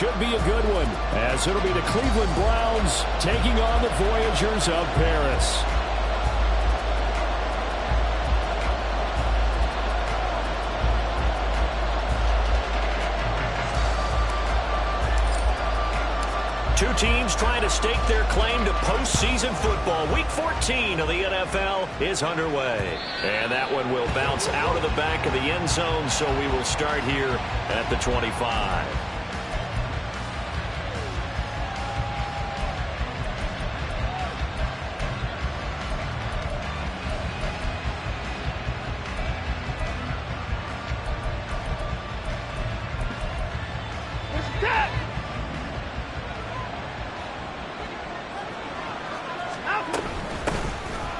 should be a good one, as it'll be the Cleveland Browns taking on the Voyagers of Paris. Two teams trying to stake their claim to postseason football. Week 14 of the NFL is underway. And that one will bounce out of the back of the end zone, so we will start here at the 25.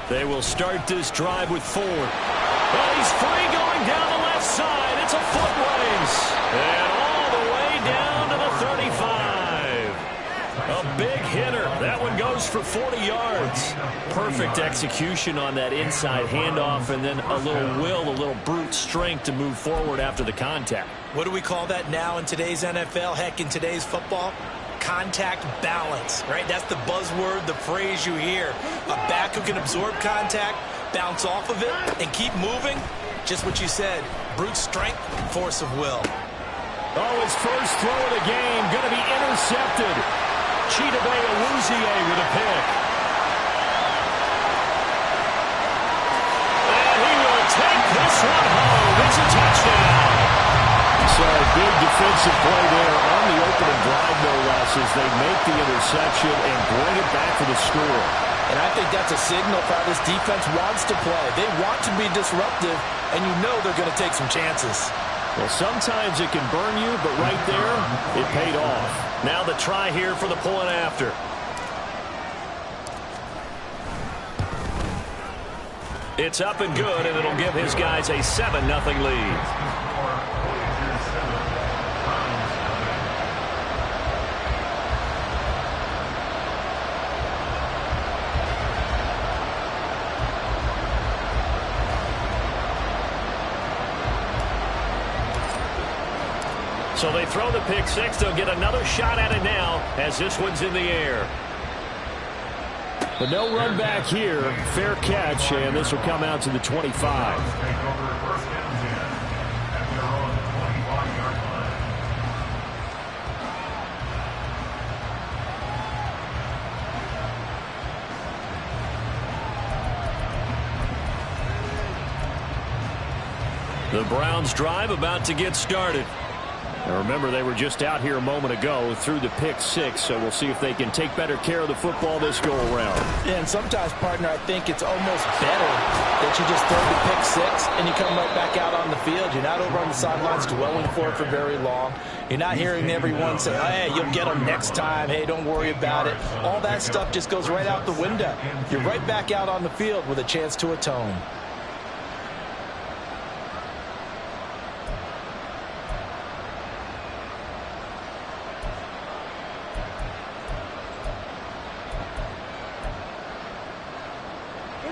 They will start this drive with Ford. Well, he's free going down the left side. It's a foot race. And all the way down to the 35. A big hitter. That one goes for 40 yards. Perfect execution on that inside handoff, and then a little brute strength to move forward after the contact. What do we call that now in today's NFL? Heck, in today's football? Contact balance, right? That's the buzzword, the phrase you hear. A back who can absorb contact, bounce off of it, and keep moving. Just what you said, brute strength, force of will. Oh, his first throw of the game going to be intercepted. Chidobe Awuzie with a pick. And he will take this one home. It's a touchdown. So big defensive play there on the opening drive, no less, as they make the interception and bring it back for the score. And I think that's a signal for how this defense wants to play. They want to be disruptive, and you know they're going to take some chances. Well, sometimes it can burn you, but right there, it paid off. Now the try here for the point after. It's up and good, and it'll give his guys a 7-0 lead. So they throw the pick six. They'll get another shot at it now as this one's in the air. But no run back here. Fair catch, and this will come out to the 25. The Browns drive about to get started. Now remember, they were just out here a moment ago through the pick six, so we'll see if they can take better care of the football this go-around. Yeah, and sometimes, partner, I think it's almost better that you just throw the pick six and you come right back out on the field. You're not over on the sidelines dwelling for it for very long. You're not hearing everyone say, hey, you'll get them next time. Hey, don't worry about it. All that stuff just goes right out the window. You're right back out on the field with a chance to atone.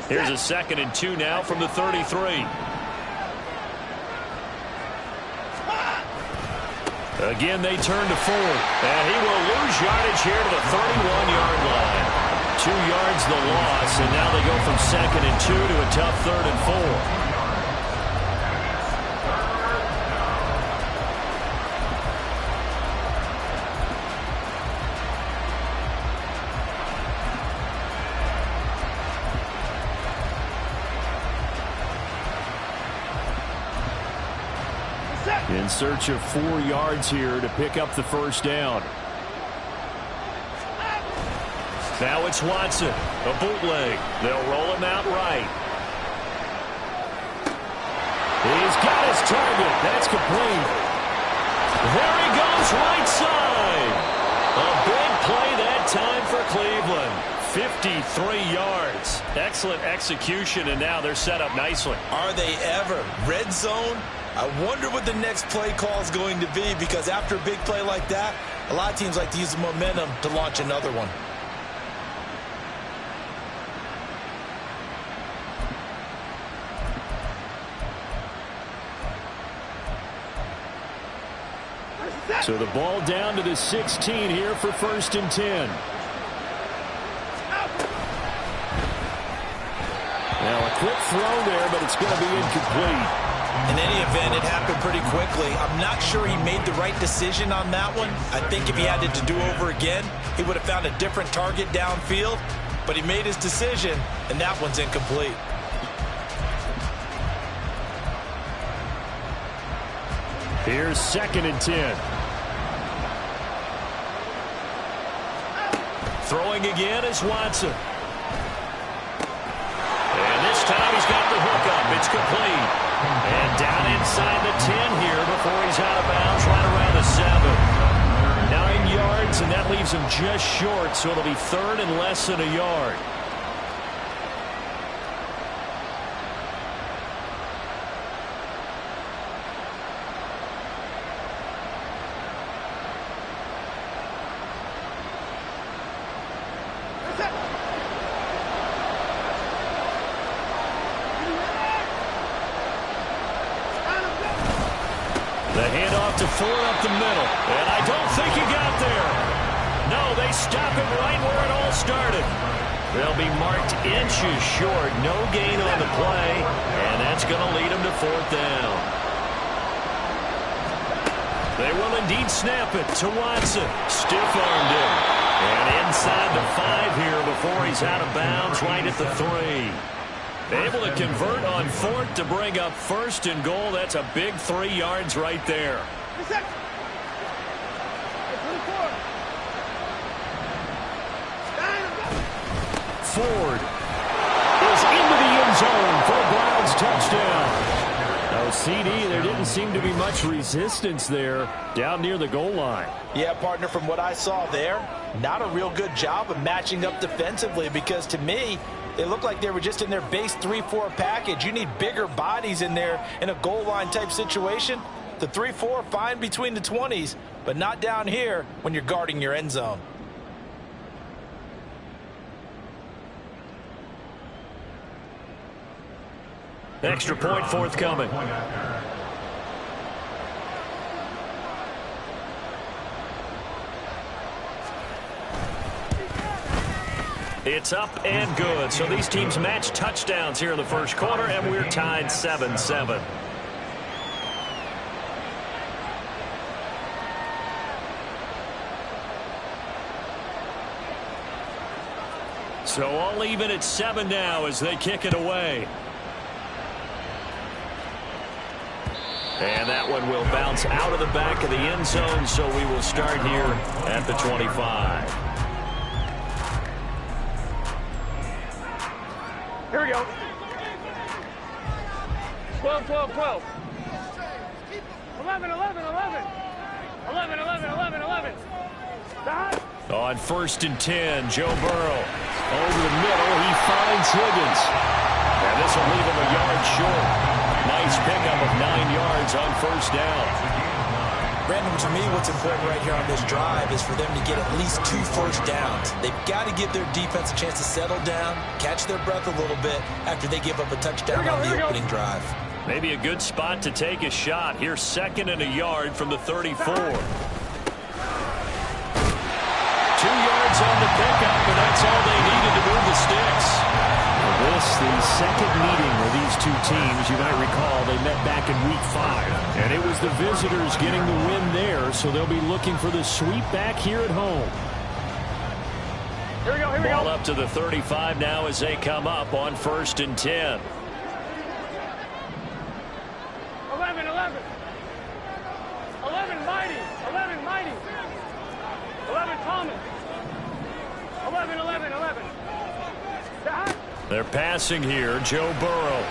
Here's a 2nd and 2 now from the 33. Again, they turn to Ford. And he will lose yardage here to the 31-yard line. 2 yards the loss, and now they go from 2nd and 2 to a tough 3rd and 4. In search of 4 yards here to pick up the first down. Now it's Watson. A bootleg. They'll roll him out right. He's got his target. That's complete. There he goes, right side. A big play that time for Cleveland. 53 yards. Excellent execution, and now they're set up nicely. Are they ever? Red zone? I wonder what the next play call is going to be, because after a big play like that, a lot of teams like to use the momentum to launch another one. So the ball down to the 16 here for 1st and 10. Now a quick throw there, but it's going to be incomplete. In any event, it happened pretty quickly. I'm not sure he made the right decision on that one. I think if he had it to do over again, he would have found a different target downfield. But he made his decision, and that one's incomplete. Here's 2nd and 10. Throwing again is Watson. And this time he's got the hook up. It's complete. And down inside the 10 here before he's out of bounds right around the 7. 9 yards, and that leaves him just short, so it'll be 3rd and less than a yard. The handoff to Ford up the middle. And I don't think he got there. No, they stop him right where it all started. They'll be marked inches short. No gain on the play. And that's going to lead him to 4th down. They will indeed snap it to Watson. Stiff-armed him. And inside the 5 here before he's out of bounds right at the 3. Able to convert on 4th to bring up 1st and goal. That's a big 3 yards right there. Ford is into the end zone for a Browns touchdown. Now, CD, there didn't seem to be much resistance there down near the goal line. Yeah, partner, from what I saw there, not a real good job of matching up defensively because to me, they looked like they were just in their base 3-4 package. You need bigger bodies in there in a goal line type situation. The 3-4, fine between the 20s, but not down here when you're guarding your end zone. Extra point forthcoming. It's up and good. So these teams match touchdowns here in the first quarter, and we're tied 7-7. So all even at 7 now as they kick it away. And that one will bounce out of the back of the end zone, so we will start here at the 25. Here we go. 12, 12, 12. 11, 11, 11. 11, 11, 11, 11. On 1st and 10, Joe Burrow. Over the middle, he finds Higgins. And this will leave him a yard short. Nice pickup of 9 yards on 1st down. Brandon, to me, what's important right here on this drive is for them to get at least 2 first downs. They've got to give their defense a chance to settle down, catch their breath a little bit after they give up a touchdown on the opening drive. Maybe a good spot to take a shot. Here's 2nd and a yard from the 34. 2 yards on the pickup, and that's all they needed to move the sticks. This, the second meeting of these two teams. You might recall they met back in week 5. And it was the visitors getting the win there, so they'll be looking for the sweep back here at home. Here we go, here we go. Ball up to the 35 now as they come up on 1st and 10. 11, 11. 11, Mighty. 11, Mighty. 11, Thomas. 11, 11, 11. They're passing here, Joe Burrow.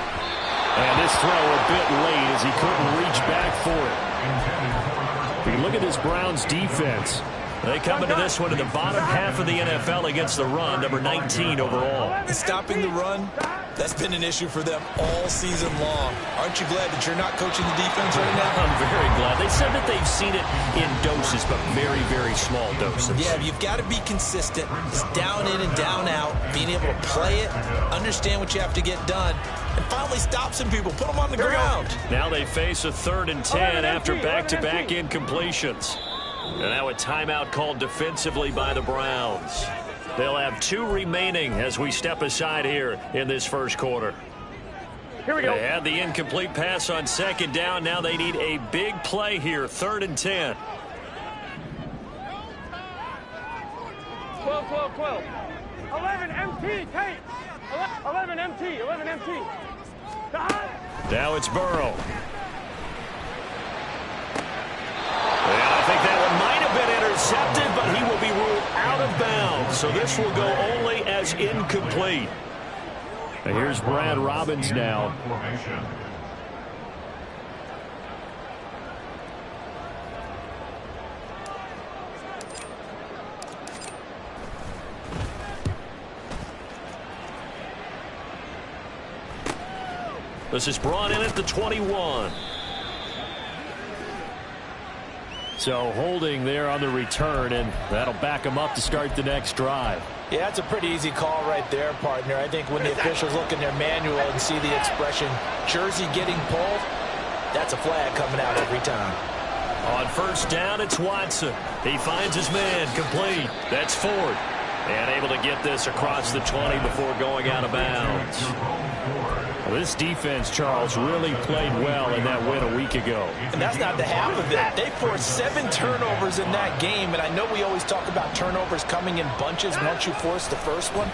And this throw a bit late as he couldn't reach back for it. If you look at this Browns defense, they come into this one in the bottom half of the NFL against the run, number 19 overall. And stopping the run, that's been an issue for them all season long. Aren't you glad that you're not coaching the defense right now? I'm very glad. They said that they've seen it in doses, but very, very small doses. Yeah, you've got to be consistent. It's down in and down out, being able to play it, understand what you have to get done, and finally stop some people, put them on the ground. Now they face a 3rd and 10 after back-to-back incompletions. And now a timeout called defensively by the Browns. They'll have 2 remaining as we step aside here in this first quarter. Here we go. They had the incomplete pass on second down. Now they need a big play here, 3rd and 10. 12, 12, 12. 11 MT, Tate. 11 MT, 11 MT. Now it's Burrow. And I think that one might have been intercepted, but he will be ruled out of bounds. So this will go only as incomplete. And here's Brad Robbins now. This is brought in at the 21. So holding there on the return, and that'll back them up to start the next drive. Yeah, that's a pretty easy call right there, partner. I think when the officials look in their manual and see the expression, jersey getting pulled, that's a flag coming out every time. On first down, it's Watson. He finds his man, complete. That's Ford. And able to get this across the 20 before going out of bounds. Well, this defense, Charles, really played well in that win a week ago. And that's not the half of it. They forced 7 turnovers in that game, and I know we always talk about turnovers coming in bunches once you force the first one,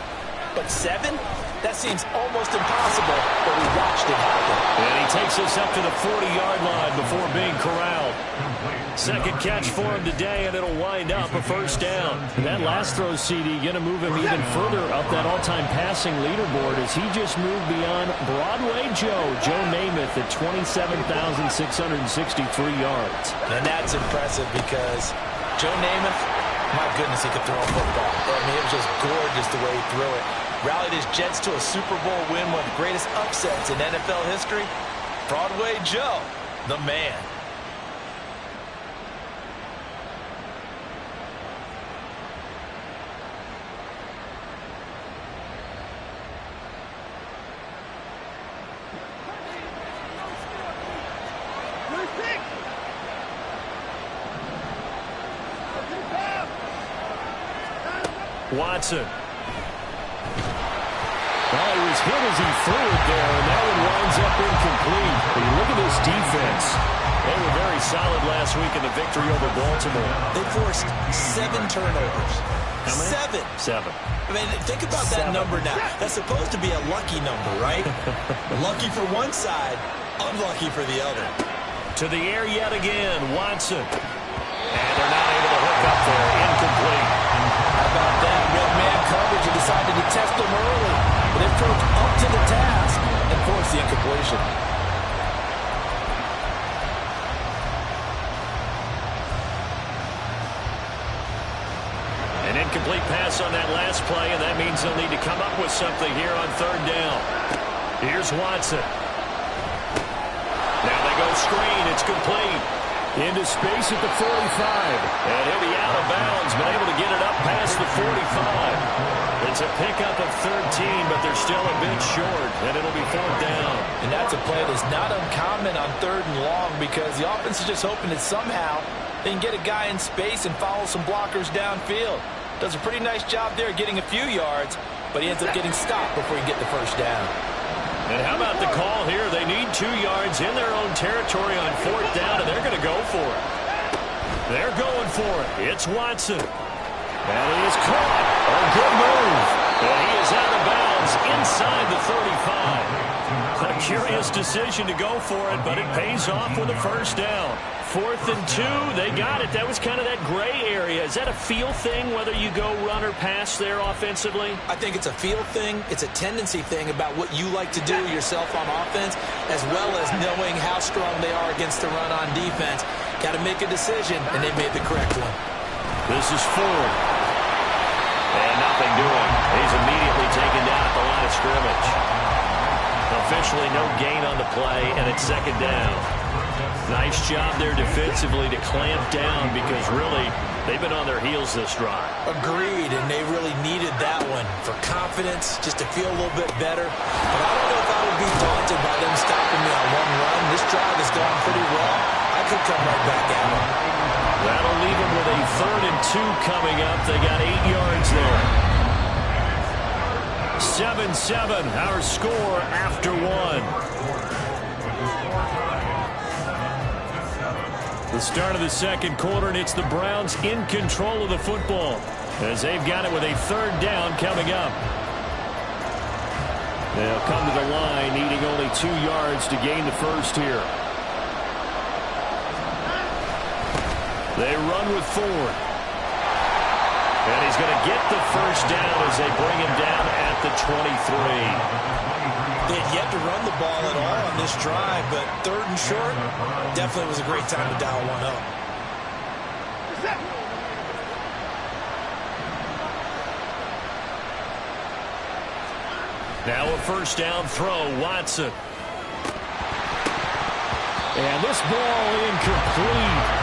but 7? That seems almost impossible, but we watched it happen. And he takes us up to the 40-yard line before being corralled. Second catch for him today, and it'll wind up a first down. And that last throw, CD, going to move him even further up that all-time passing leaderboard as he just moved beyond Broadway Joe Namath at 27,663 yards. And that's impressive because Joe Namath, my goodness, he could throw a football. I mean, it was just gorgeous the way he threw it. Rallied his Jets to a Super Bowl win, one of the greatest upsets in NFL history. Broadway Joe, the man. Watson. Well, he was hit as he threw it there, and that one winds up incomplete. But you look at this defense. They were very solid last week in the victory over Baltimore. They forced 7 turnovers. How many? 7. 7. I mean, think about that number now. That's supposed to be a lucky number, right? Lucky for one side, unlucky for the other. To the air yet again, Watson. And they're not able to hook up there. Incomplete. How about that? Red man coverage and decided to test them early. But they proved up to the task and forced the incompletion. An incomplete pass on that last play, and that means they'll need to come up with something here on third down. Here's Watson. Now they go screen. It's complete. Into space at the 45. And he'll be out of bounds, but able to get it up past the 45. It's a pickup of 13, but they're still a bit short, and it'll be fourth down. And that's a play that's not uncommon on third and long because the offense is just hoping that somehow they can get a guy in space and follow some blockers downfield. Does a pretty nice job there getting a few yards, but he ends up getting stopped before he can get the first down. And how about the call here? They need 2 yards in their own territory on fourth down, and they're going to go for it. They're going for it. It's Watson. And he is caught. A good move. And he is out of bounds inside the 35. A curious decision to go for it, but it pays off with a first down. 4th and 2, they got it. That was kind of that gray area. Is that a feel thing, whether you go run or pass there offensively? I think it's a feel thing. It's a tendency thing about what you like to do yourself on offense, as well as knowing how strong they are against the run on defense. Got to make a decision, and they made the correct one. This is Ford. And nothing doing. He's immediately taken down at the line of scrimmage. Officially no gain on the play, and it's second down. Nice job there defensively to clamp down because really they've been on their heels this drive. Agreed, and they really needed that one for confidence, just to feel a little bit better. But I don't know if I would be daunted by them stopping me on one run. This drive has gone pretty well. I could come right back at them. That'll leave them with a 3rd and 2 coming up. They got 8 yards there. 7-7, our score after 1. The start of the second quarter, and it's the Browns in control of the football as they've got it with a 3rd down coming up. They'll come to the line needing only 2 yards to gain the first here. They run with Ford. And he's going to get the first down as they bring him down at the 23. They had yet to run the ball at all on this drive, but 3rd and short definitely was a great time to dial one up. Now a first down throw, Watson. And this ball incomplete.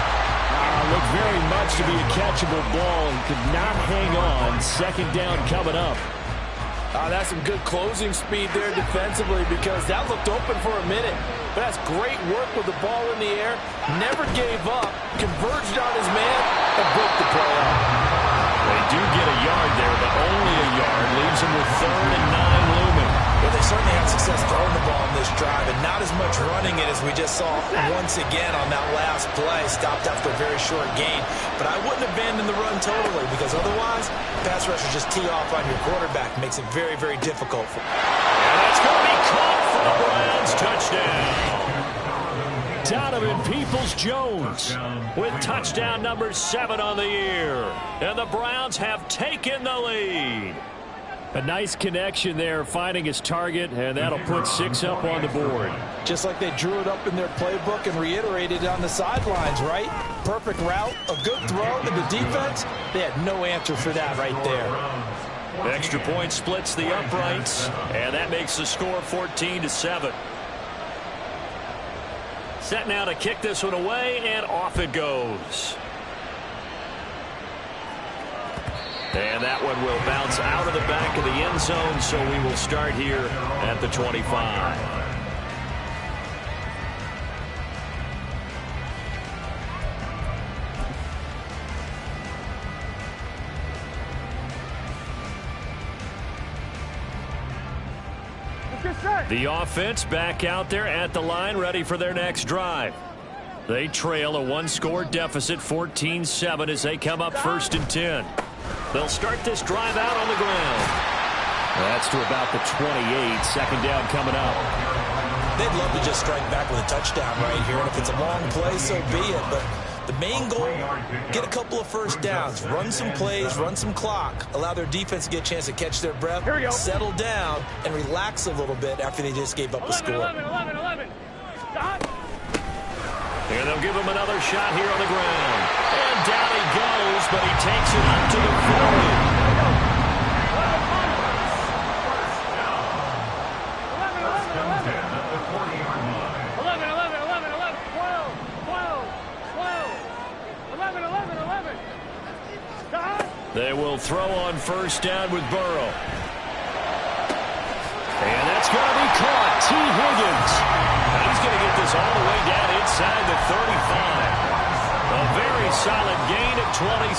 Looked very much to be a catchable ball and could not hang on. 2nd down coming up. That's some good closing speed there defensively because that looked open for a minute. But that's great work with the ball in the air. Never gave up. Converged on his man and broke the play up. They do get a yard there, but only a yard. Leaves them with 3rd and 9 looming. Well, they certainly had success throwing the ball in this drive, and not as much running it as we just saw once again on that last play. Stopped after a very short gain. But I wouldn't abandon the run totally because otherwise, pass rushers just tee off on your quarterback. Makes it very, very difficult for him. And that's going to be caught for the Browns. Touchdown. Donovan Peoples-Jones With touchdown number 7 on the year. And the Browns have taken the lead. A nice connection there, finding his target, and that'll put 6 up on the board. Just like they drew it up in their playbook and reiterated it on the sidelines, right? Perfect route, a good throw to the defense. They had no answer for that right there. Extra point splits the uprights, and that makes the score 14-7. Set now to kick this one away, and off it goes. And that one will bounce out of the back of the end zone, so we will start here at the 25. The offense back out there at the line, ready for their next drive. They trail a 1-score deficit, 14-7, as they come up 1st and 10. They'll start this drive out on the ground. That's to about the 28. 2nd down coming up. They'd love to just strike back with a touchdown right here, and if it's a long play, so be it. But the main goal, get a couple of first downs, run some plays, run some clock, allow their defense to get a chance to catch their breath, settle down, and relax a little bit after they just gave up a score. 11. Stop. And they'll give him another shot here on the ground. And down he goes, but he takes it up to the 40. 11. Stop. They will throw on first down with Burrow. And that's going to be caught. T. Higgins. He's going to get this all the way down inside the 35. A very solid gain of 27.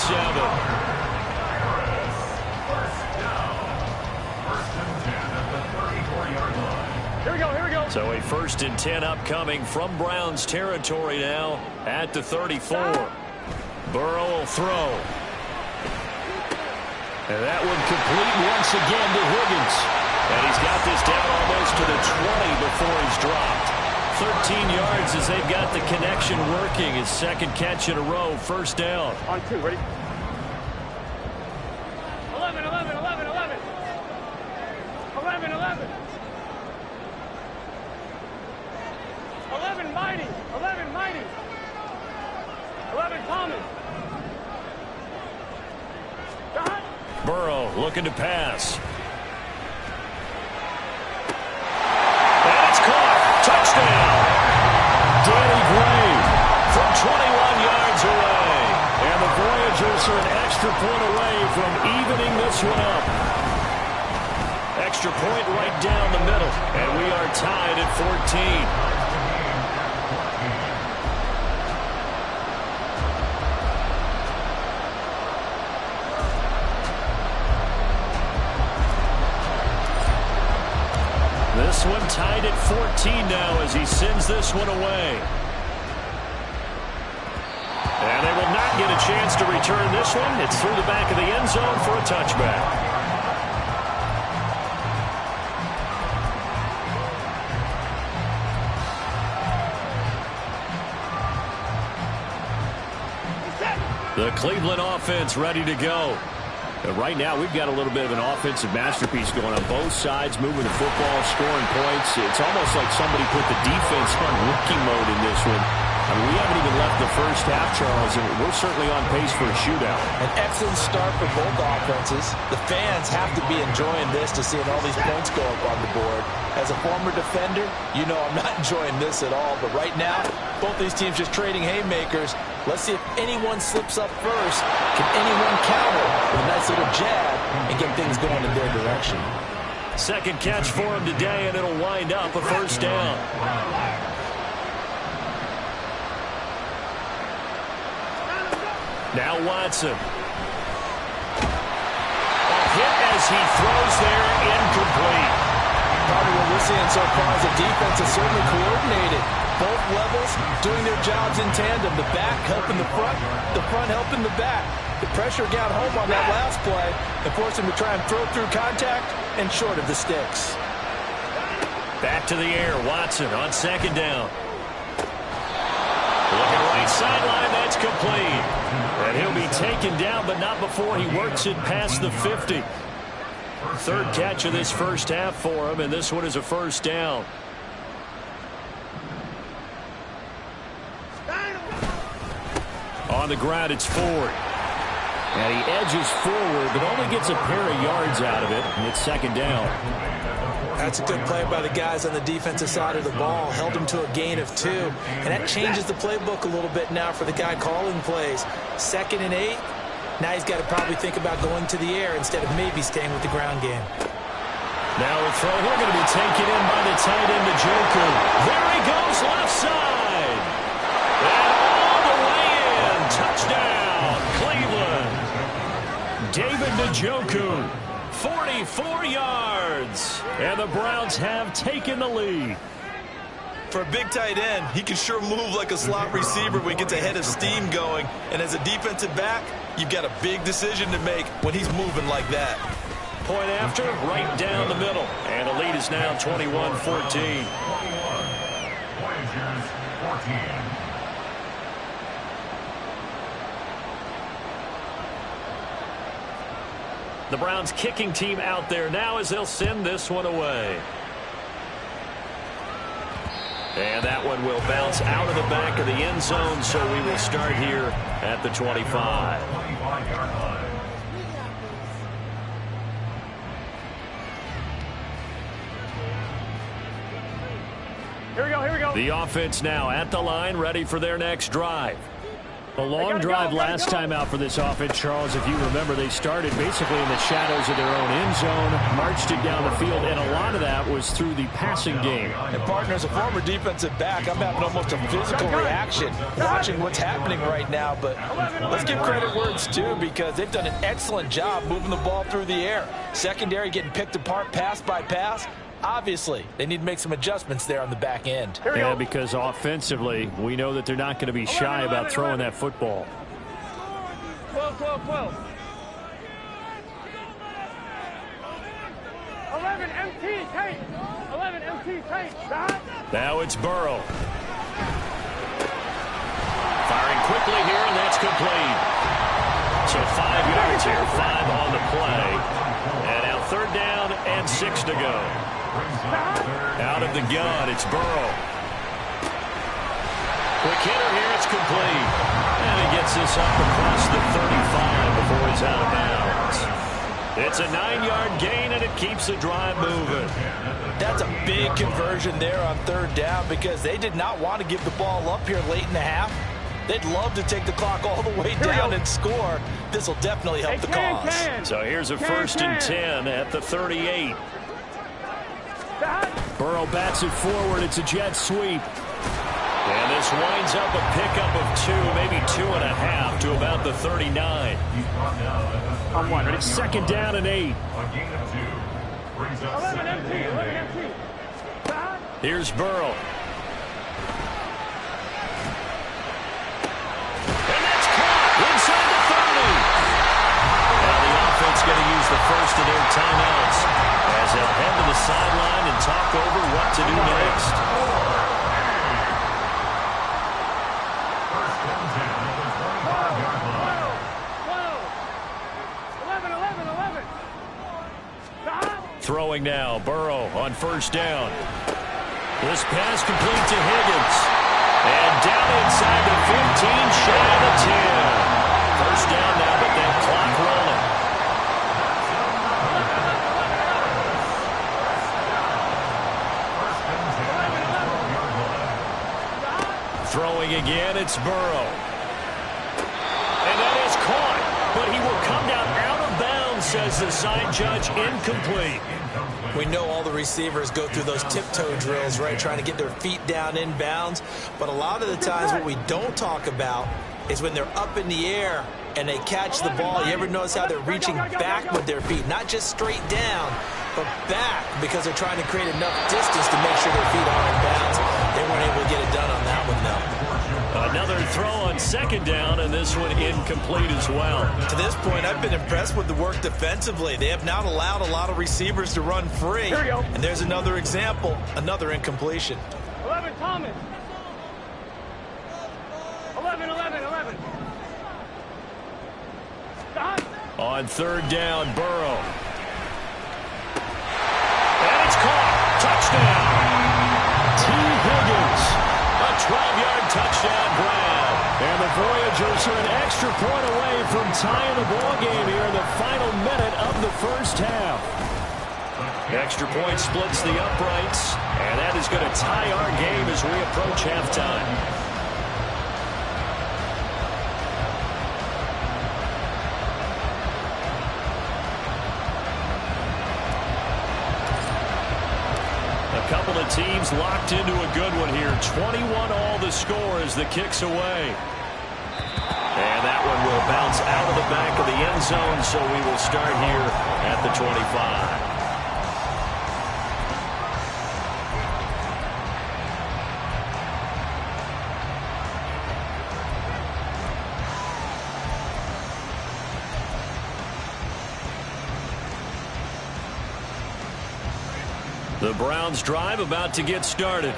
Here we go. So a 1st and 10 upcoming from Browns territory now at the 34. Burrow will throw. And that one complete once again to Higgins. And he's got this down almost to the 20 before he's dropped. 13 yards as they've got the connection working. His 2nd catch in a row, 1st down. On 2, ready? 11. 11 mighty. 11 common. Burrow looking to pass. And it's caught. Touchdown. Danny Gray From 21 yards away. And the Voyagers are an extra point away from evening this one up. Extra point right down the middle. And we are tied at 14. this one tied at 14 now as he sends this one away. And they will not get a chance to return this one. It's through the back of the end zone for a touchback. The Cleveland offense ready to go. And right now, we've got a little bit of an offensive masterpiece going on both sides, moving the football, scoring points. It's almost like somebody put the defense on rookie mode in this one. I mean, we haven't even left the first half, Charles, and we're certainly on pace for a shootout. An excellent start for both offenses. The fans have to be enjoying this to seeing all these points go up on the board. As a former defender, you know I'm not enjoying this at all. But right now, both these teams just trading haymakers. Let's see if anyone slips up first. Can anyone counter with a nice little jab and get things going in their direction? Second catch for him today, and it'll wind up a first down. Now Watson. A hit as he throws there, incomplete. Probably what we're seeing so far is the defense is certainly coordinated. Both levels doing their jobs in tandem. The back helping the front helping the back. The pressure got home on that last play and forced him to try and throw through contact and short of the sticks. Back to the air, Watson on second down. Looking right sideline, that's complete. And he'll be taken down, but not before he works it past the 50. Third catch of this first half for him, and this one is a first down. On the ground, it's Ford. And he edges forward, but only gets a pair of yards out of it, and it's second down. That's a good play by the guys on the defensive side of the ball. Held him to a gain of 2. And that changes the playbook a little bit now for the guy calling plays. 2nd and 8. Now he's got to probably think about going to the air instead of maybe staying with the ground game. Now a throw. They're going to be taken in by the tight end, Njoku. There he goes, left side. And all the way in. Touchdown, Cleveland. David Njoku. 44 yards. And the Browns have taken the lead. For a big tight end, he can sure move like a slot receiver when he gets a head of steam going. And as a defensive back, you've got a big decision to make when he's moving like that. Point after, right down the middle. And the lead is now 21-14. The Browns kicking team out there now as they'll send this one away. And that one will bounce out of the back of the end zone, so we will start here at the 25. Here we go, here we go. The offense now at the line, ready for their next drive. A long drive last time out for this offense, Charles. If you remember, they started basically in the shadows of their own end zone, marched it down the field, and a lot of that was through the passing game. And partner, as a former defensive back, I'm having almost a physical reaction watching what's happening right now. But let's give credit where it's due, because they've done an excellent job moving the ball through the air. Secondary getting picked apart pass by pass. Obviously, they need to make some adjustments there on the back end. Yeah, because offensively, we know that they're not going to be shy about throwing that football. 12, 12, 12. 11 MT tight. 11 MT tight. Stop. Now it's Burrow. Firing quickly here, and that's complete. So 5 yards here, 5 on the play. And now third down and 6 to go. Out of the gun, it's Burrow. Quick hitter here, it's complete. And he gets this up across the 35 before it's out of bounds. It's a 9-yard gain, and it keeps the drive moving. That's a big conversion there on third down, because they did not want to give the ball up here late in the half. They'd love to take the clock all the way down and score. This will definitely help the cause. So here's a 1st and 10 at the 38. Burrow bats it forward. It's a jet sweep. And this winds up a pickup of 2, maybe 2.5 to about the 39. On one, ready? 2nd down and 8. 11 MT, 11 MT. Here's Burrow. And that's caught inside the 30. Now the offense going to use the first of their timeouts as they'll head to the sideline and talk over what to do next. Throwing now, Burrow on first down. This pass complete to Higgins. And down inside the 15, shy of the 10. First down now, but that clock rolling. Throwing again, it's Burrow. And that is caught, but he will come down out of bounds, says the side judge, incomplete. We know all the receivers go through those tiptoe drills, right, trying to get their feet down in bounds. But a lot of the times what we don't talk about is when they're up in the air and they catch the ball. You ever notice how they're reaching back with their feet, not just straight down, but back, because they're trying to create enough distance to make sure their feet are in bounds. They weren't able to get it done on that one, though. Another throw on second down, and this one incomplete as well. To this point, I've been impressed with the work defensively. They have not allowed a lot of receivers to run free. And there's another example, another incompletion. 11, Thomas. 11. On third down, Burrow. And it's caught. Touchdown. T. Higgins. A 12-yard touchdown grab. And the Voyagers are an extra point away from tying the ball game here in the final minute of the first half. Extra point splits the uprights, and that is going to tie our game as we approach halftime. A couple of teams locked into a good one here. 21-all the score as the kick's away. And that one will bounce out of the back of the end zone, so we will start here at the 25. The Browns drive about to get started.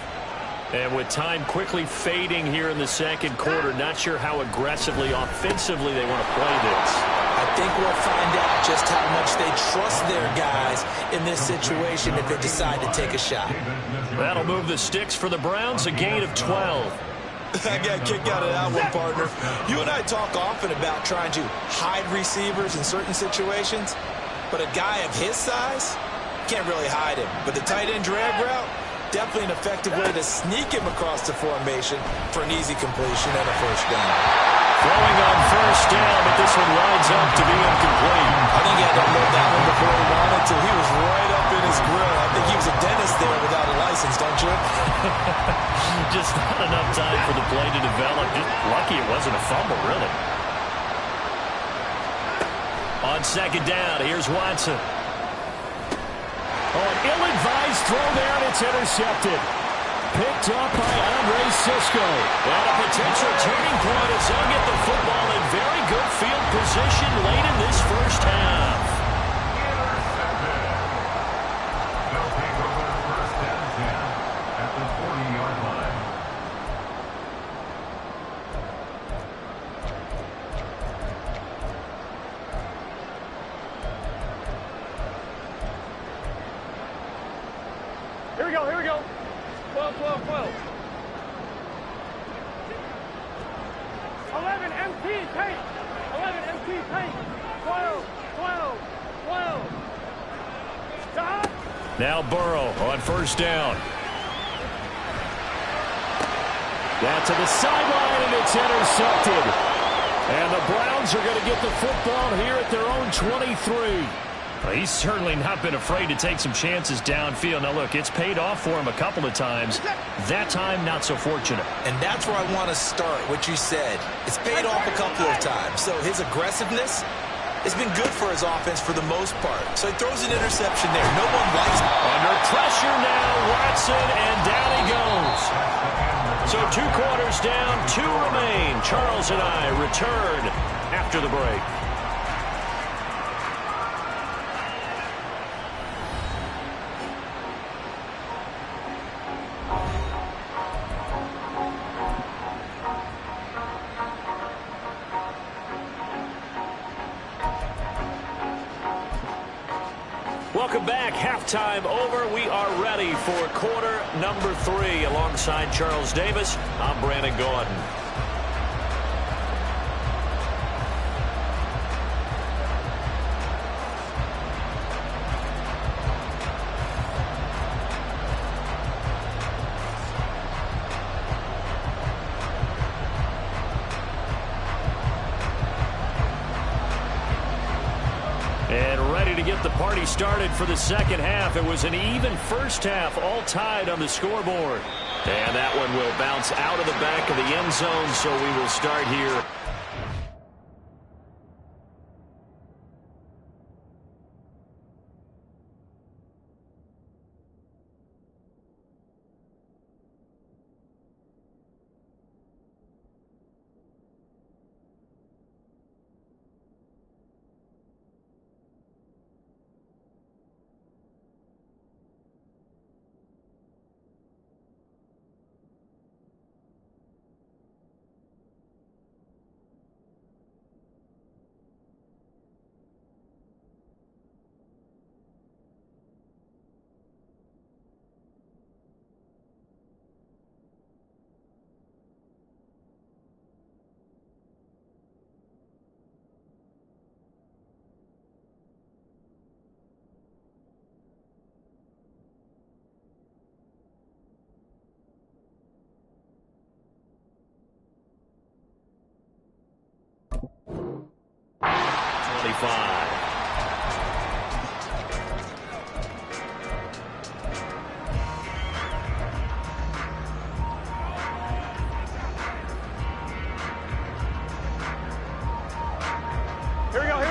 And with time quickly fading here in the second quarter, not sure how aggressively, offensively they want to play this. I think we'll find out just how much they trust their guys in this situation if they decide to take a shot. That'll move the sticks for the Browns, a gain of 12. I got a kick out of that one, partner. You and I talk often about trying to hide receivers in certain situations, but a guy of his size can't really hide him. But the tight end drag route, definitely an effective way to sneak him across the formation for an easy completion and a first down. Throwing on first down, but this one lines up to be incomplete. I think he had to unload that one before he wanted to. He was right up in his grill. I think he was a dentist there without a license, don't you? Just not enough time for the play to develop. Just lucky it wasn't a fumble, really. On second down, here's Watson. Oh, an ill-advised throw there, and it's intercepted. Picked up by Andre Cisco. And a potential turning point as they'll get the football in very good field position late in this first half. They'll take over first and 10 at the 40-yard line. Here we go. 12. 11 MT tank. 11 MT tank. 12. Stop. Now Burrow on first down. Down to the sideline, and it's intercepted. And the Browns are going to get the football here at their own 23. Well, he's certainly not been afraid to take some chances downfield. Now, look, it's paid off for him a couple of times. That time, not so fortunate. And that's where I want to start, what you said. It's paid off a couple of times. So his aggressiveness It's been good for his offense for the most part. So he throws an interception there. No one likes it. Under pressure now, Watson, and down he goes. So 2 quarters down, 2 remain. Charles and I return after the break. Welcome back. Halftime over. We are ready for quarter number 3. Alongside Charles Davis, I'm Brandon Gaudin. And ready to get the party started for the second half. It was an even first half, all tied on the scoreboard. And that one will bounce out of the back of the end zone, so we will start here.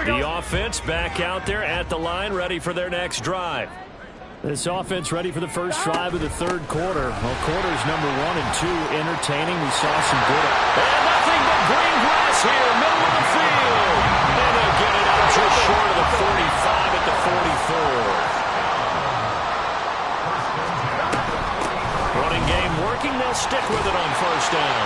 The offense back out there at the line, ready for their next drive. This offense ready for the first drive of the third quarter. Well, quarters number 1 and 2 entertaining. We saw some good. And nothing but green grass here, middle of the field. And they'll get it out just short of the 45 at the 44. Running game working. They'll stick with it on first down.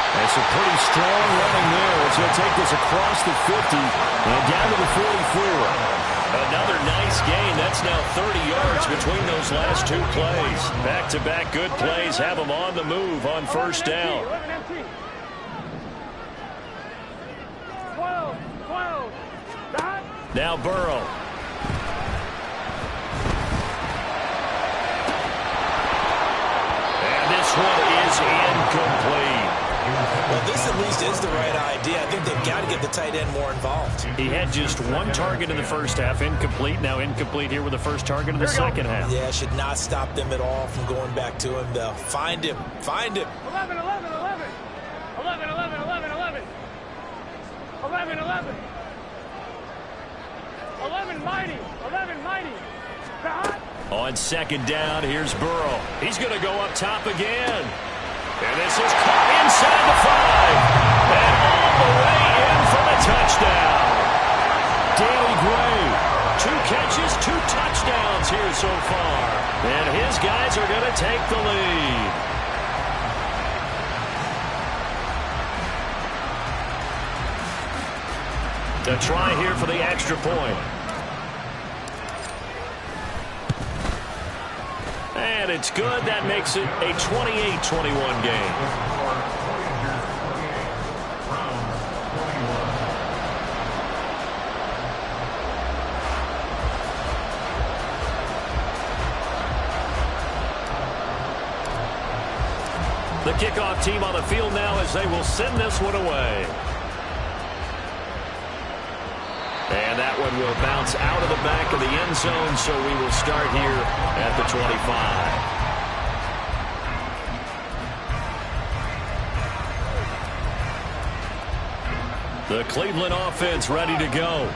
That's a pretty strong running there. It's going to take this across the 50 and down to the 44. Another nice gain. That's now 30 yards between those last 2 plays. Back-to-back good plays have them on the move on first down. 12. Now Burrow. And this one is incomplete. Well, this at least is the right idea. I think they've got to get the tight end more involved. He had just 1 target in the first half, incomplete. Now incomplete here with the first target in the second half. Yeah, should not stop them at all from going back to him, though. Find him. 11. 11 mighty. On second down, here's Burrow. He's going to go up top again. And this is caught inside the 5. And all the way in for the touchdown. Danny Gray, 2 catches, 2 touchdowns here so far. And his guys are going to take the lead. The try here for the extra point. And it's good. That makes it a 28-21 game. The kickoff team on the field now as they will send this one away. And that one will bounce out of the back of the end zone, so we will start here at the 25. The Cleveland offense ready to go.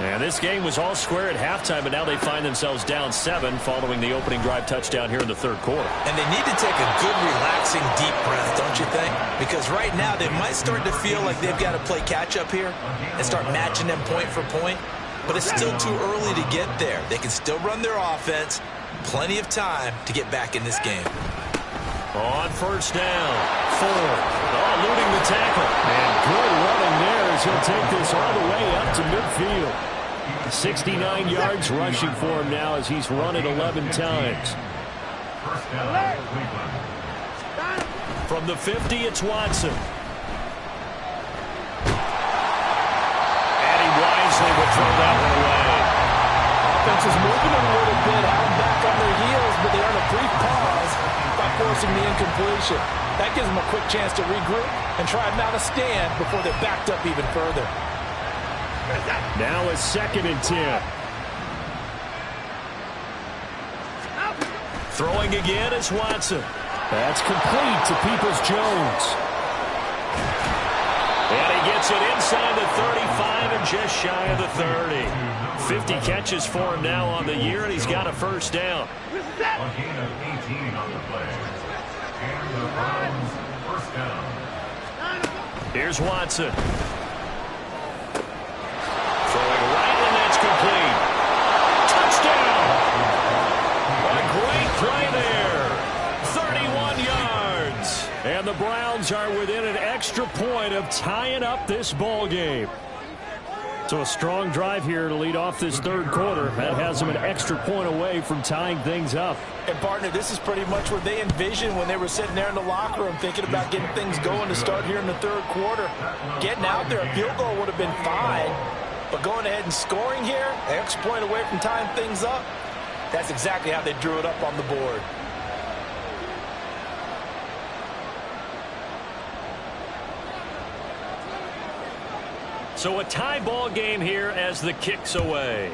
And this game was all square at halftime, but now they find themselves down 7 following the opening drive touchdown here in the third quarter. And they need to take a good, relaxing, deep breath, don't you think? Because right now they might start to feel like they've got to play catch-up here and start matching them point for point. But it's still too early to get there. They can still run their offense. Plenty of time to get back in this game. On first down, Ford. Eluding the tackle. And good running there as he'll take this all the way up to midfield. 69 yards rushing for him now as he's run it 11 times. From the 50, it's Watson. And he wisely will throw that one away. Offense is moving a little bit, out back on their heels, but they earn a brief pause by forcing the incompletion. That gives them a quick chance to regroup and try and mount a stand before they're backed up even further. Now a 2nd and 10. Throwing again is Watson. That's complete to Peoples-Jones. And he gets it inside the 35 and just shy of the 30. 50 catches for him now on the year, and he's got a first down. A gain of 18 on the play. And the Browns first down. Here's Watson. Throwing right, and that's complete. Touchdown! A great play there. 31 yards. And the Browns are within an extra point of tying up this ball game. So a strong drive here to lead off this third quarter. That has them an extra point away from tying things up. And, partner, this is pretty much what they envisioned when they were sitting there in the locker room thinking about getting things going to start here in the third quarter. Getting out there, a field goal would have been fine. But going ahead and scoring here, an extra point away from tying things up, that's exactly how they drew it up on the board. So a tie ball game here as the kick's away.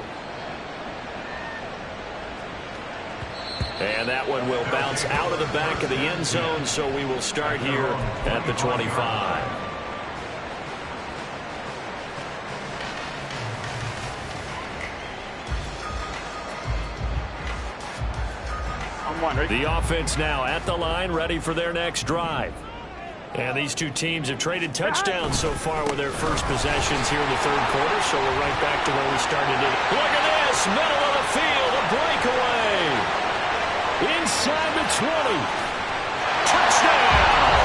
And that one will bounce out of the back of the end zone, so we will start here at the 25. The offense now at the line, ready for their next drive. And these two teams have traded touchdowns so far with their first possessions here in the third quarter, so we're right back to where we started it. Look at this, middle of the field, a breakaway. Inside the 20. Touchdown!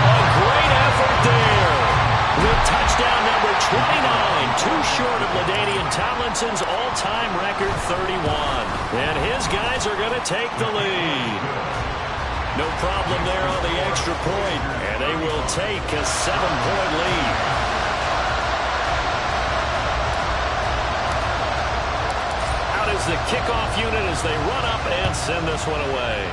A great effort there. With touchdown number 29, too short of LaDainian Tomlinson's all-time record 31. And his guys are going to take the lead. No problem there on the extra point, and they will take a 7-point lead. Out is the kickoff unit as they run up and send this one away.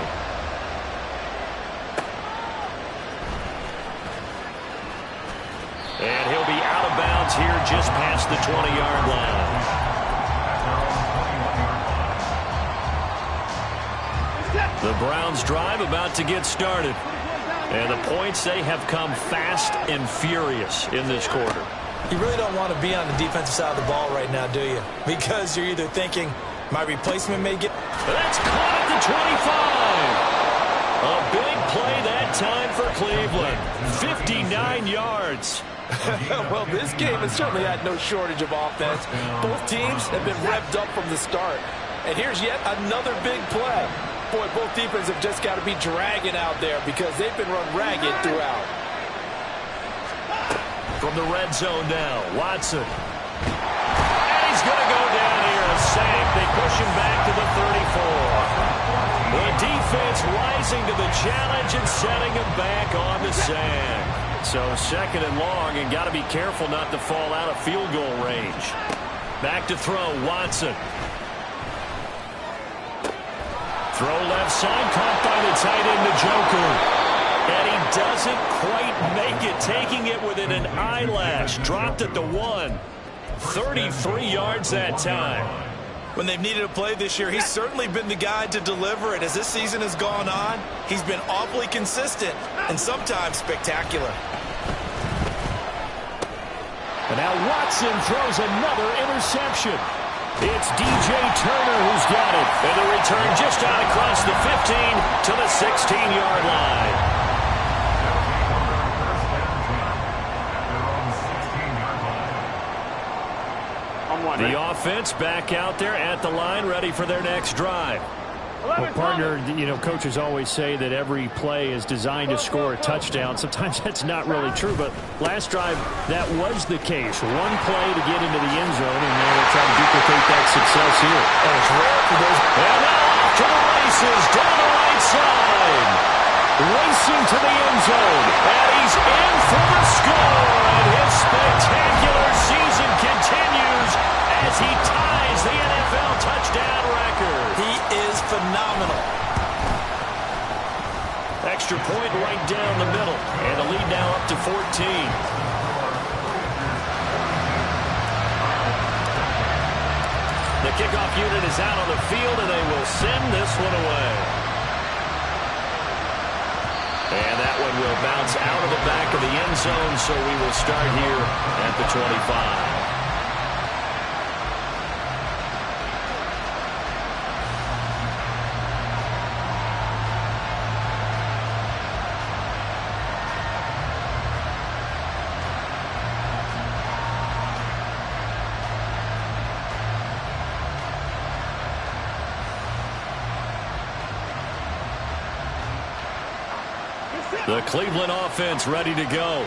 And he'll be out of bounds here just past the 20-yard line. The Browns drive about to get started. And the points, they have come fast and furious in this quarter. You really don't want to be on the defensive side of the ball right now, do you? Because you're either thinking, my replacement may get... That's caught at the 25. A big play that time for Cleveland. 59 yards. Well, this game has certainly had no shortage of offense. Both teams have been revved up from the start. And here's yet another big play. Boy, both defenses have just got to be dragging out there because they've been run ragged throughout. From the red zone now, Watson. And he's going to go down here, a sack. They push him back to the 34. The defense rising to the challenge and setting him back on the sand. So 2nd and long, and got to be careful not to fall out of field goal range. Back to throw, Watson. Throw left side, caught by the tight end, Njoku. And he doesn't quite make it, taking it within an eyelash. Dropped at the 1. 33 yards that time. When they've needed a play this year, he's certainly been the guy to deliver it. As this season has gone on, he's been awfully consistent and sometimes spectacular. And now Watson throws another interception. It's DJ Turner who's got it. And the return just out across the 15 to the 16-yard line. The offense back out there at the line, ready for their next drive. Well, partner, you know, coaches always say that every play is designed to score a touchdown. Sometimes that's not really true, but last drive, that was the case. One play to get into the end zone, and they will try to duplicate that success here. And it's rare for those. And now off to the races, down the right side. Racing to the end zone, and he's in for the score. And his spectacular season continues as he ties the NFL touchdown record. He is phenomenal. Extra point right down the middle. And the lead now up to 14. The kickoff unit is out on the field, and they will send this one away. And that one will bounce out of the back of the end zone, so we will start here at the 25. The Cleveland offense ready to go.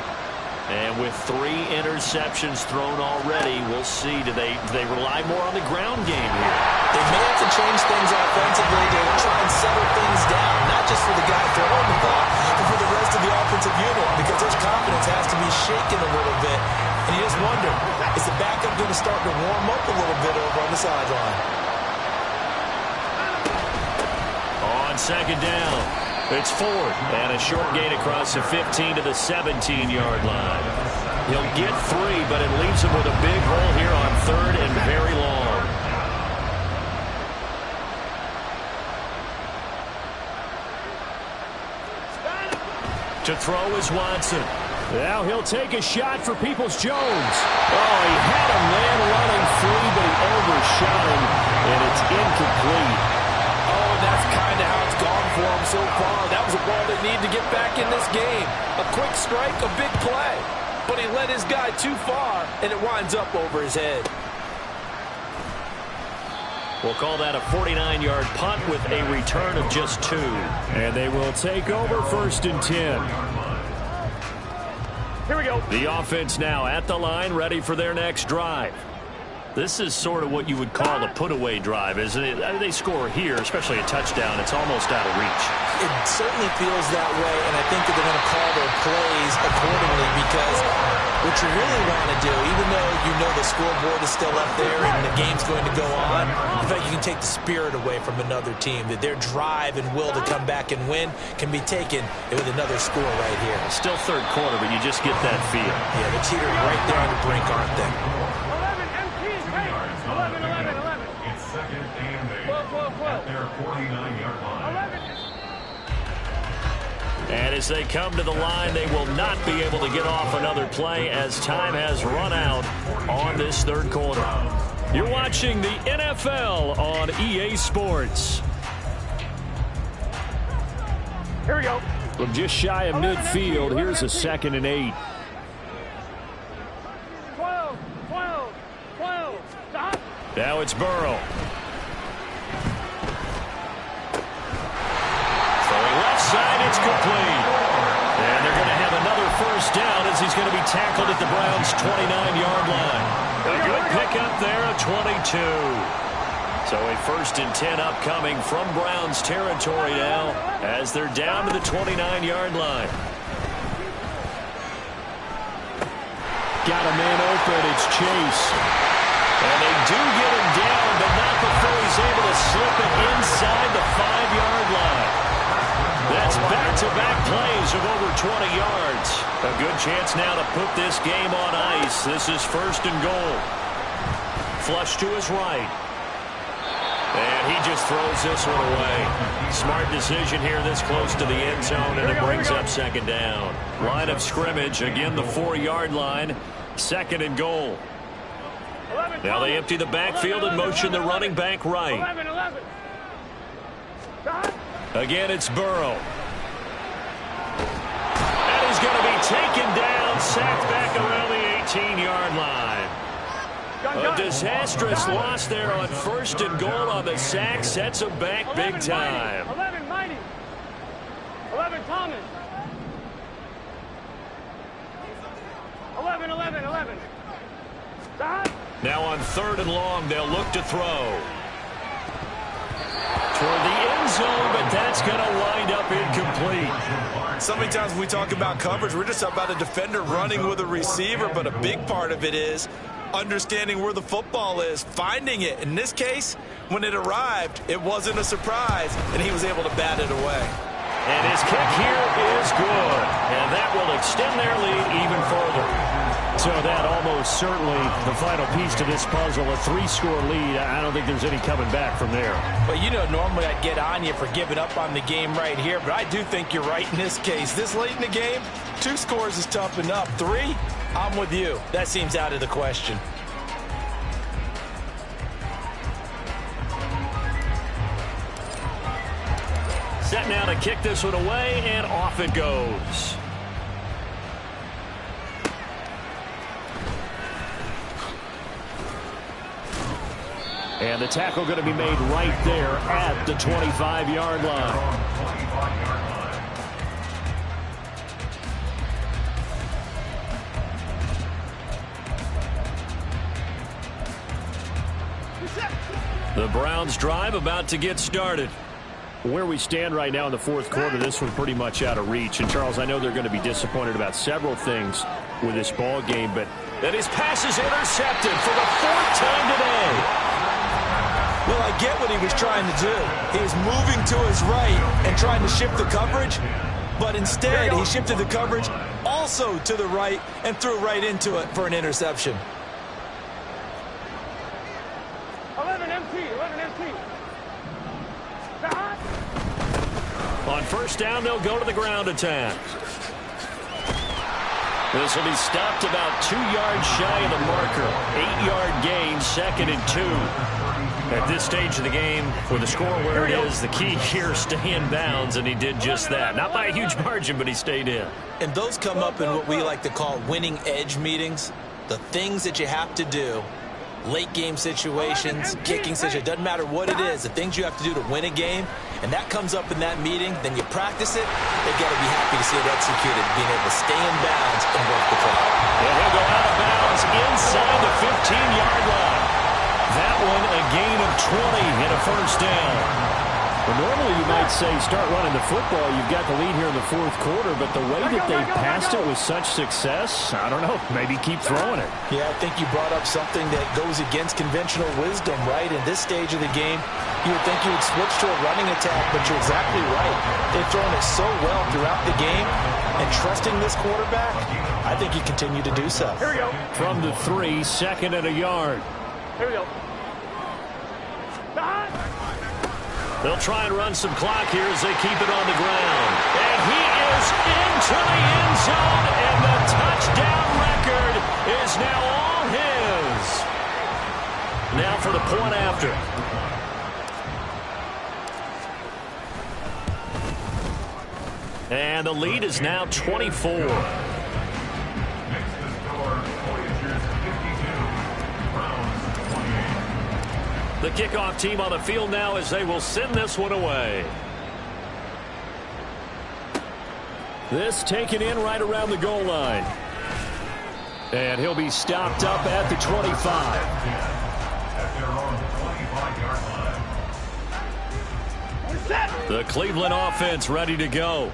And with 3 interceptions thrown already, we'll see. Do they rely more on the ground game here? They may have to change things offensively to try and settle things down, not just for the guy throwing the ball, but for the rest of the offensive unit, because his confidence has to be shaken a little bit. And you just wonder, is the backup going to start to warm up a little bit over on the sideline? On second down. It's Ford, and a short gain across the 15 to the 17-yard line. He'll get 3, but it leaves him with a big hole here on 3rd and very long. To throw is Watson. Now he'll take a shot for Peoples-Jones. Oh, he had a man running free, but he overshot him, and it's incomplete. That's kind of how it's gone for him so far. That was a ball they need to get back in this game. A quick strike, a big play. But he led his guy too far, and it winds up over his head. We'll call that a 49-yard punt with a return of just 2. And they will take over 1st and 10. Here we go. The offense now at the line, ready for their next drive. This is sort of what you would call a put-away drive, isn't it? They score here, especially a touchdown. It's almost out of reach. It certainly feels that way, and I think that they're going to call their plays accordingly, because what you really want to do, even though you know the scoreboard is still up there and the game's going to go on, in fact, you can take the spirit away from another team, that their drive and will to come back and win can be taken with another score right here. Still 3rd quarter, but you just get that feel. Yeah, they're teetering right there on the brink, aren't they? 11, 11, 11. It's 2nd and 8 at their 49-yard line. 11. And as they come to the line, they will not be able to get off another play as time has run out on this 3rd quarter. You're watching the NFL on EA Sports. Here we go. From just shy of midfield, here's a 2nd and 8. 12. Stop. Now it's Burrow. Throwing left side, it's complete. And they're going to have another 1st down as he's going to be tackled at the Browns' 29-yard line. A good pickup there, a 22. So a 1st and 10 upcoming from Browns territory now as they're down to the 29-yard line. Got a man open, it's Chase. And they do get him down, but not before he's able to slip it inside the 5-yard line. That's back-to-back plays of over 20 yards. A good chance now to put this game on ice. This is 1st and goal. Flush to his right. And he just throws this one away. Smart decision here this close to the end zone, and it brings up 2nd down. Line of scrimmage, again the 4-yard line. 2nd and goal. 11, Now they empty the backfield and motion the running back right. 11, 11. Again, it's Burrow. And he's going to be taken down, sacked back around the 18-yard line. A disastrous loss there on 1st and goal on the sack. Sets him back big time. 11, Mighty. 11, Thomas. 11, 11, 11. Now on 3rd and long, they'll look to throw. Toward the end zone, but that's going to wind up incomplete. So many times when we talk about coverage, we're just about a defender running with a receiver, but a big part of it is understanding where the football is, finding it. In this case, when it arrived, it wasn't a surprise, and he was able to bat it away. And his kick here is good, and that will extend their lead even further. So that almost certainly the final piece to this puzzle, a 3-score lead. I don't think there's any coming back from there. Well, you know, normally I'd get on you for giving up on the game right here, but I do think you're right in this case. This late in the game, 2 scores is tough enough. 3, I'm with you. That seems out of the question. Set now to kick this one away, and off it goes. And the tackle going to be made right there at the 25-yard line. The Browns drive about to get started. Where we stand right now in the 4th quarter, this one's pretty much out of reach. And, Charles, I know they're going to be disappointed about several things with this ball game, but that his pass is intercepted for the 4th time today. Well, I get what he was trying to do. He was moving to his right and trying to shift the coverage, but instead he shifted the coverage also to the right and threw right into it for an interception. 11 MT, 11 MT. On 1st down, they'll go to the ground attack. This will be stopped about 2 yards shy of the marker. 8-yard gain, 2nd and 2. At this stage of the game, with the score where it is, the key here, stay in bounds, and he did just that. Not by a huge margin, but he stayed in. And those come up in what we like to call winning edge meetings. The things that you have to do, late game situations, kicking situations, doesn't matter what it is, the things you have to do to win a game, and that comes up in that meeting, then you practice it, they've got to be happy to see it executed, being able to stay in bounds and work the clock. And he'll go out of bounds inside the 15-yard line. That one a gain of 20 and a 1st down. Well, normally you might say start running the football. You've got the lead here in the 4th quarter, but the way that they passed it with such success, I don't know, maybe keep throwing it. Yeah, I think you brought up something that goes against conventional wisdom, right? In this stage of the game, you would think you would switch to a running attack, but you're exactly right. They've thrown it so well throughout the game, and trusting this quarterback, I think you continue to do so. Here we go. From the 3, 2nd and a yard. Here we go. They'll try and run some clock here as they keep it on the ground. And he is into the end zone, and the touchdown record is now all his. Now for the point after. And the lead is now 24. The kickoff team on the field now as they will send this one away. This taken in right around the goal line. And he'll be stopped up at the 25. The Cleveland offense ready to go.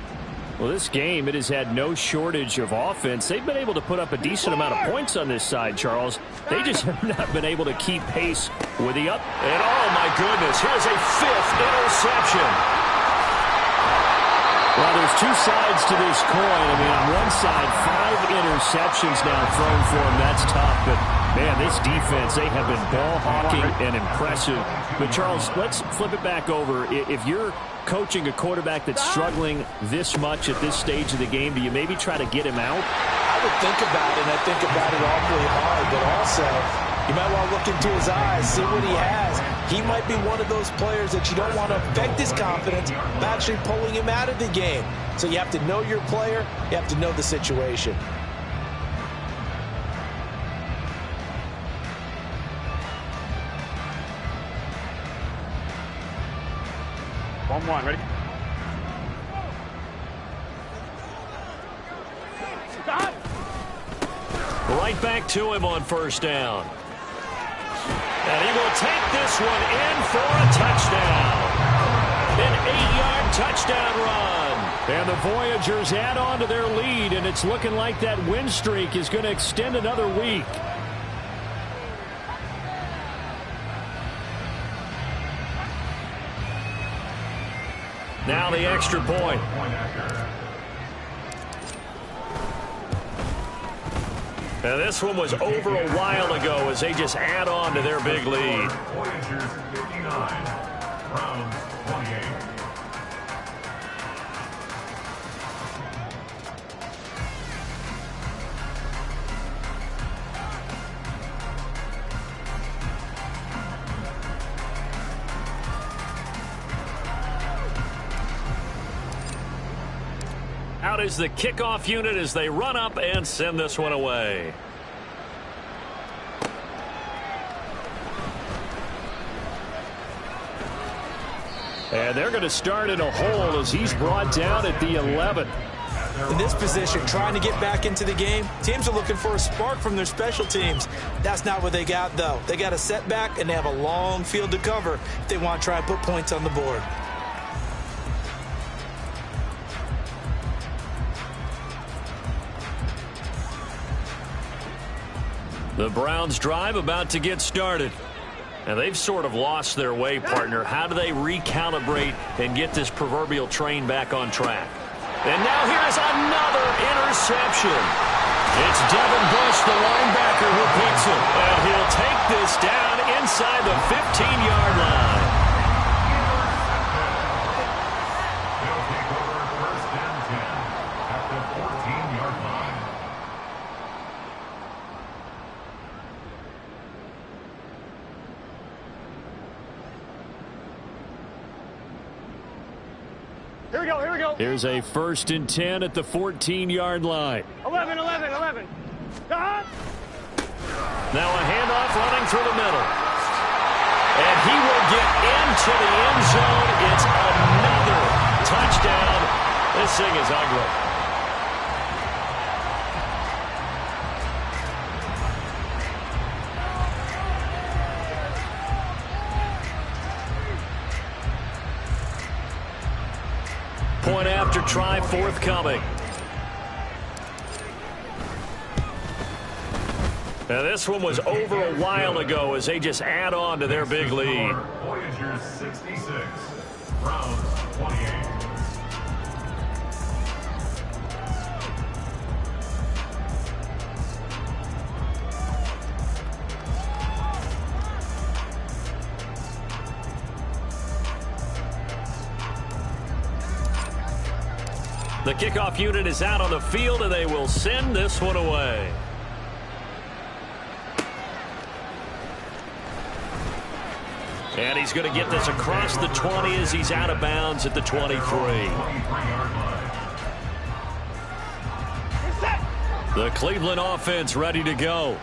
Well, this game, it has had no shortage of offense. They've been able to put up a decent amount of points on this side, Charles. They just have not been able to keep pace with the up. And oh my goodness, here's a 5th interception. Well, there's 2 sides to this coin. I mean, on one side, 5 interceptions now thrown for him. That's tough, but man, this defense, they have been ball hawking and impressive. But Charles, let's flip it back over. If you're coaching a quarterback that's struggling this much at this stage of the game, do you maybe try to get him out? I would think about it, and I think about it awfully hard, but also you might want to look into his eyes, see what he has. He might be one of those players that you don't want to affect his confidence by actually pulling him out of the game. So you have to know your player. You have to know the situation. One, ready? Stop! Right back to him on first down. And he will take this one in for a touchdown. An 8-yard touchdown run. And the Voyagers add on to their lead, and it's looking like that win streak is going to extend another week. Now the extra point. And this one was over a while ago as they just add on to their big lead. Voyagers 59, Browns 28. Out is the kickoff unit as they run up and send this one away. And they're going to start in a hole as he's brought down at the 11. In this position, trying to get back into the game, teams are looking for a spark from their special teams. That's not what they got, though. They got a setback, and they have a long field to cover if they want to try and put points on the board. The Browns drive about to get started. And they've sort of lost their way, partner. How do they recalibrate and get this proverbial train back on track? And now here's another interception. It's Devin Bush, the linebacker, who picks it. And he'll take this down inside the 15-yard line. They'll take over first and 10 at the 14-yard line. Here we go. Here's a 1st and 10 at the 14-yard line. 11. Stop! Now a handoff running through the middle. And he will get into the end zone. It's another touchdown. This thing is ugly. Point after try forthcoming. Now this one was over a while ago as they just add on to their big lead. Voyagers 66, Browns 28. The kickoff unit is out on the field, and they will send this one away. And he's going to get this across the 20 as he's out of bounds at the 23. The Cleveland offense ready to go.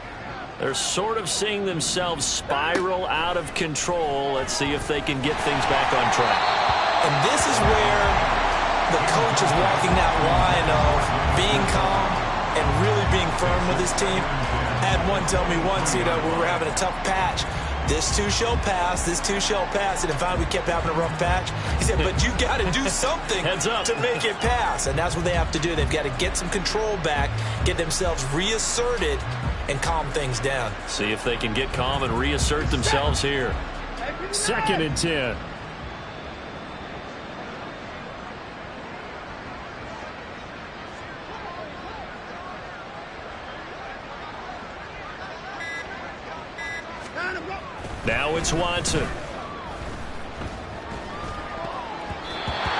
They're sort of seeing themselves spiral out of control. Let's see if they can get things back on track. And this is where the coach is walking that line of being calm and really being firm with his team. I had one tell me once, we were having a tough patch. This too shall pass, this too shall pass. And finally we kept having a rough patch. He said, but you got to do something to make it pass. And that's what they have to do. They've got to get some control back, get themselves reasserted, and calm things down. See if they can get calm and reassert themselves here. 2nd and 10. Now it's Watson.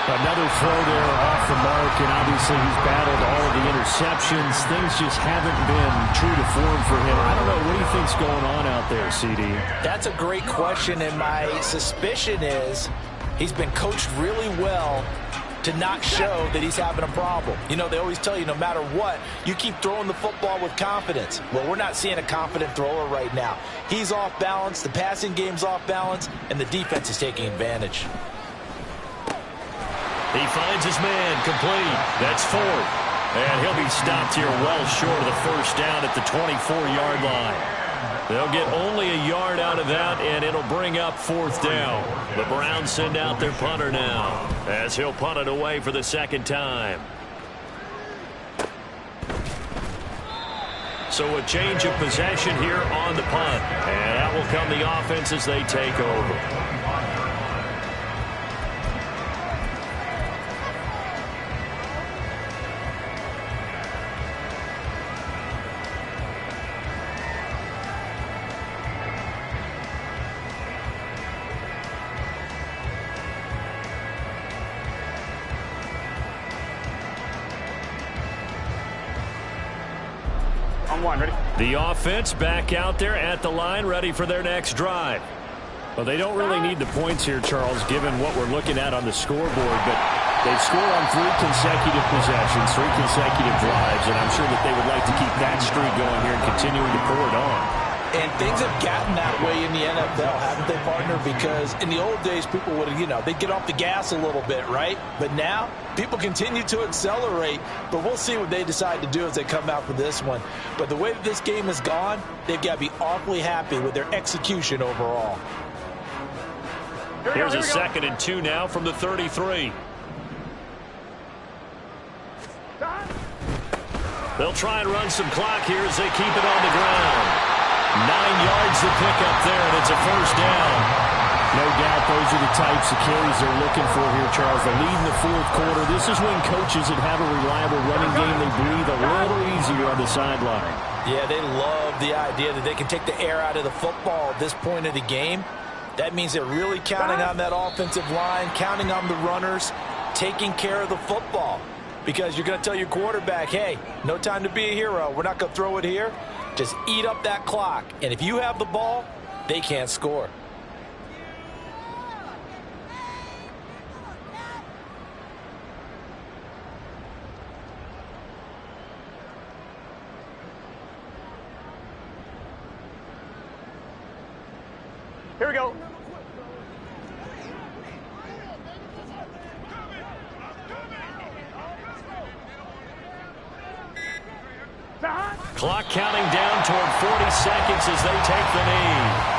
Another throw there off the mark, and obviously he's battled all of the interceptions. Things just haven't been true to form for him. I don't know. What do you think's going on out there, CD? That's a great question, and my suspicion is he's been coached really well to not show that he's having a problem. You know, they always tell you no matter what, you keep throwing the football with confidence. Well, we're not seeing a confident thrower right now. He's off balance, the passing game's off balance, and the defense is taking advantage. He finds his man complete. That's 4th. And he'll be stopped here well short of the first down at the 24-yard line. They'll get only a yard out of that, and it'll bring up 4th down. The Browns send out their punter now, as he'll punt it away for the second time. So a change of possession here on the punt. And that will come the offense as they take over. Ready? The offense back out there at the line, ready for their next drive. Well, they don't really need the points here, Charles, given what we're looking at on the scoreboard, but they've scored on 3 consecutive possessions, 3 consecutive drives, and I'm sure that they would like to keep that streak going here and continuing to pour it on. And things have gotten that way in the NFL, haven't they, partner? Because in the old days, people would, they'd get off the gas a little bit, right? But now, people continue to accelerate. But we'll see what they decide to do as they come out for this one. But the way that this game has gone, they've got to be awfully happy with their execution overall. Here's a 2nd and 2 now from the 33. They'll try and run some clock here as they keep it on the ground. 9 yards to pick up there, and it's a first down. No doubt those are the types of carries they're looking for here, Charles. The lead in the 4th quarter. This is when coaches that have a reliable running game, they breathe a little easier on the sideline. Yeah, they love the idea that they can take the air out of the football at this point of the game. That means they're really counting on that offensive line, counting on the runners, taking care of the football. Because you're going to tell your quarterback, hey, no time to be a hero. We're not going to throw it here. Just eat up that clock. And if you have the ball, they can't score. Here we go. Clock counting down toward 40 seconds as they take the knee.